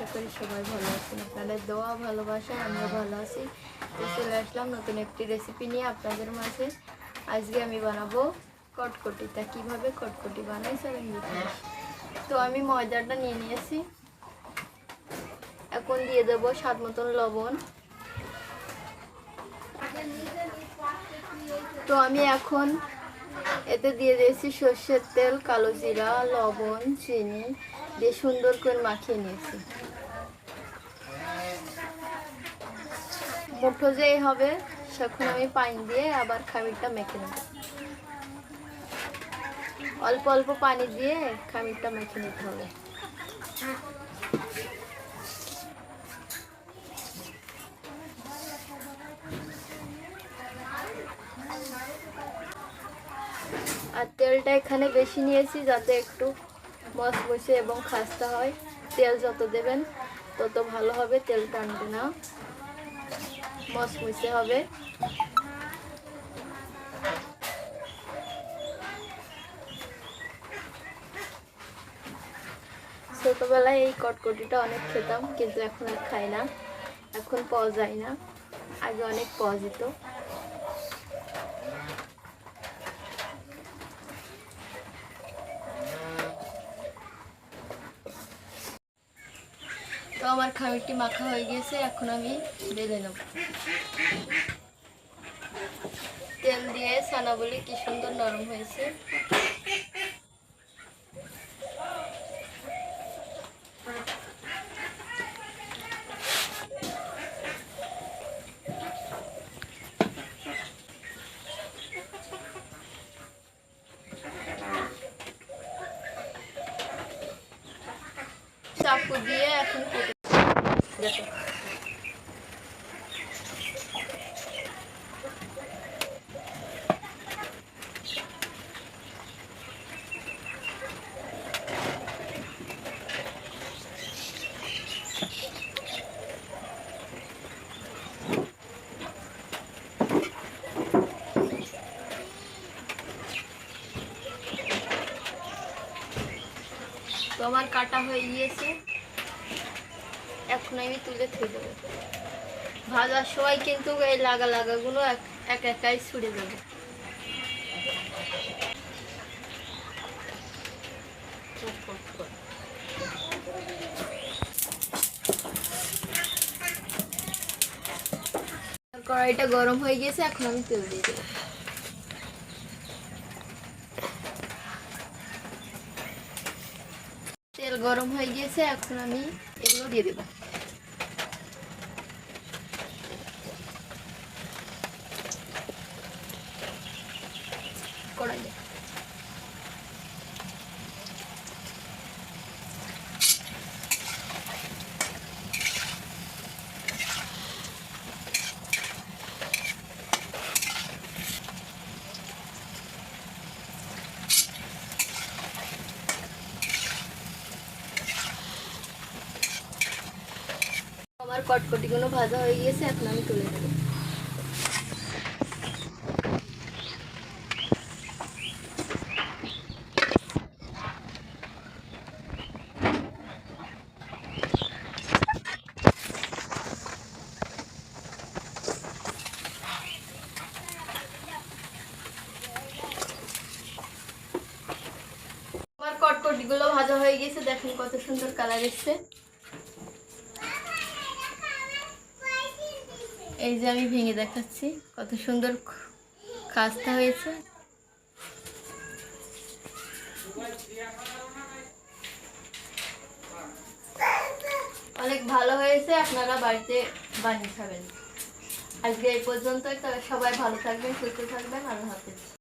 আশা করি সবাই ভালো আছেন। আপনাদের দোয়া ভালোবাসায় আমরা ভালো আছি। তো চলে আসলাম নতুন একটি রেসিপি নিয়ে আপনাদের মাঝে। আজকে আমি বানাবো কটকটি। তা কীভাবে কটকটি বানাই চলেন দেখে আসি। তো আমি ময়দাটা নিয়ে নিয়েছি, এখন দিয়ে দেবো স্বাদ মতন লবণ। তো আমি এখন এতে দিয়ে দিয়েছি সর্ষের তেল, কালো জিরা, লবণ, চিনি দিয়ে সুন্দর করে মাখিয়ে নিয়েছি। মুঠো যেই হবে তখন আমি পানি দিয়ে আবার খামিরটা মেখে নেব। অল্প অল্প পানি দিয়ে খামিরটা মেখে নিতে হবে। আর তেলটা এখানে বেশি নিয়েছি যাতে একটু মচমচে এবং খাস্তা হয়। তেল যত দেবেন তত ভালো হবে, তেল টানবে না, মচমচে হবে। ছোটবেলায় এই কটকটিটা অনেক খেতাম, কিন্তু এখন আর খাই না, এখন পাওয়া যায় না, আগে অনেক পাওয়া যেত। তো আমার খামিরটি মাখা হয়ে গেছে, এখন আমি বেলে নেব। তেল দিয়ে ছানা বলে কি সুন্দর নরম হয়েছে। চাকু দিয়ে এখন কেটে দেখো। তো আমার কাটা হয়ে গিয়েছে, এখন আমি তুলে থুয়ে দেবো। ভাজার সময় কিন্তু এই লাগাগুলো এক একাই ছুড়ে দেবো। কড়াইটা গরম হয়ে গেছে, এখন আমি তেল দিয়ে দেবো। তেল গরম হয়ে গিয়েছে, এখন আমি এগুলো দিয়ে দেবো। কড়াই আমার কটকটিগুলো ভাজা হয়ে গিয়েছে, এখন আমি তুলে দেবো। আমার কটকটিগুলো ভাজা হয়ে গেছে, দেখেন কত সুন্দর কালার এসছে। এই যে আমি ভেঙে দেখাচ্ছি কত সুন্দর খাস্তা হয়েছে। অনেক ভালো হয়েছে, আপনারা বাড়িতে বানিয়ে খাবেন। আজকে এই পর্যন্তই, তবে সবাই ভালো থাকবেন, সুস্থ থাকবেন, আল্লাহ হাফেজ।